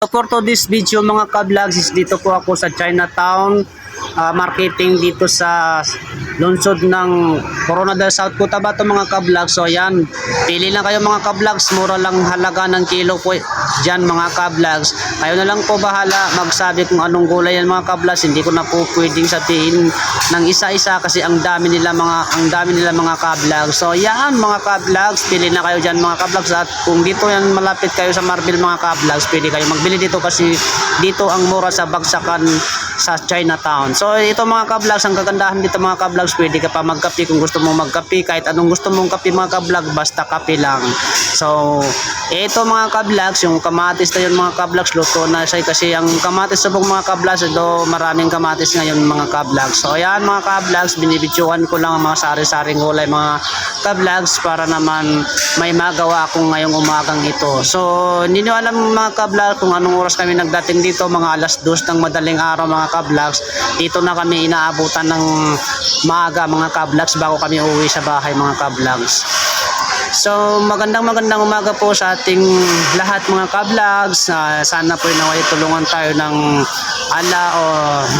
So for today's video mga ka-vlogs is dito po ako sa Chinatown marketing dito sa lungsod ng Coronadal South Cotabato mga ka-vlogs. So ayan, pili lang kayo mga ka-vlogs, mura lang halaga ng kilo po dyan mga ka-vlogs. Kayo na lang po bahala magsabi kung anong gulay yan mga ka-vlogs. Hindi ko na po pwedeng sabihin ng isa-isa kasi ang dami nila mga ka-vlogs. So yan mga ka-vlogs, pili na kayo dyan mga ka-vlogs. At kung dito yan malapit kayo sa Marbil mga ka-vlogs, pwede kayo magbili dito kasi dito ang mura sa bagsakan sa Chinatown. So ito mga ka-vlogs, ang kagandahan dito mga ka-vlogs, pwede ka pa magkape kung gusto mong magkape, kahit anong gusto mong kape mga ka-vlog, basta kape lang. So ito mga ka-vlogs, yung kamatis na yun mga ka-vlogs, luto na siya kasi ang kamatis subong mga ka-vlogs, ito maraming kamatis ngayon mga ka-vlogs. So ayan mga ka-vlogs, binibidyoan ko lang ang mga sari-saring gulay mga ka-vlogs para naman may magawa ako ngayong umagang ito. So hindi nyo alam mga ka-vlogs kung anong oras kami nagdating dito, mga alas 2 ng madaling araw mga ka-vlogs. Dito na kami inaabutan ng maaga mga ka-vlogs bago kami uwi sa bahay mga ka-vlogs. So magandang umaga po sa ating lahat mga ka-vlogs. Sana po naway tulungan tayo ng Allah o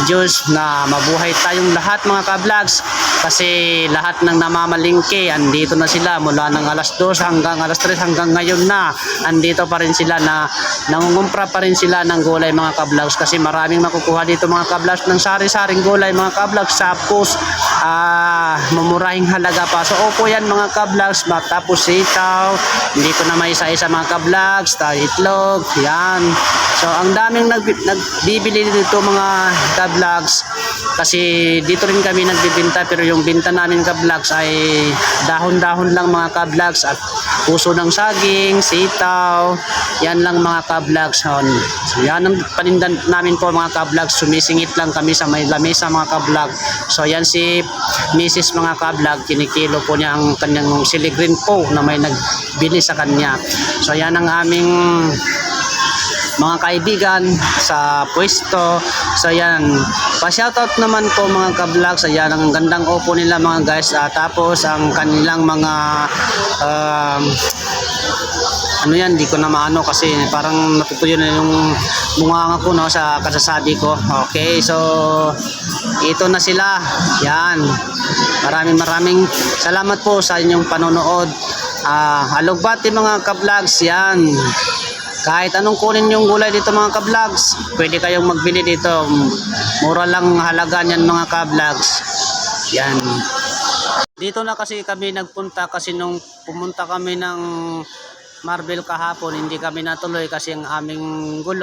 Diyos na mabuhay tayong lahat mga ka-vlogs. Kasi lahat ng namamalingke, andito na sila mula ng alas 2 hanggang alas 3 hanggang ngayon na. Andito pa rin sila na nangungumpra pa rin sila ng gulay mga ka-vlogs. Kasi maraming makukuha dito mga ka-vlogs ng sari-saring gulay mga ka-vlogs. Tapos mamurahing halaga pa. So opo yan mga ka-vlogs. Tapos sitaw, hindi ko na may isa-isa mga ka-vlogs, itlog, yan. So ang daming nagbibili dito mga ka-vlogs kasi dito rin kami nagbibenta, pero yung binta namin ka-vlogs ay dahon-dahon lang mga ka-vlogs at puso ng saging, sitaw, yan lang mga ka-vlogs. So yan ang panindan namin po mga ka-vlogs, sumisingit lang kami sa may lamesa mga ka-vlog. So yan si Mrs. mga ka-vlog, kinikilo po niya ang kanyang siligrin po na may nagbili sa kanya. So yan ang aming mga kaibigan sa pwesto. So yan, pa-shoutout naman po mga ka-vlogs. Ayan, ang gandang opo nila mga guys. Tapos ang kanilang mga ano yan, di ko na maano kasi parang natutuyo na yung munganga ko no, sa kasasabi ko. Okay, so ito na sila. Yan, maraming salamat po sa inyong panonood. Halugbati mga ka-vlogs. Yan, kahit anong kunin yung gulay dito mga ka-vlogs, pwede kayong magbili dito. Mura lang halaga niyan mga ka-vlogs. Yan. Dito na kasi kami nagpunta kasi nung pumunta kami ng Marbil kahapon, hindi kami natuloy kasi ang aming gulo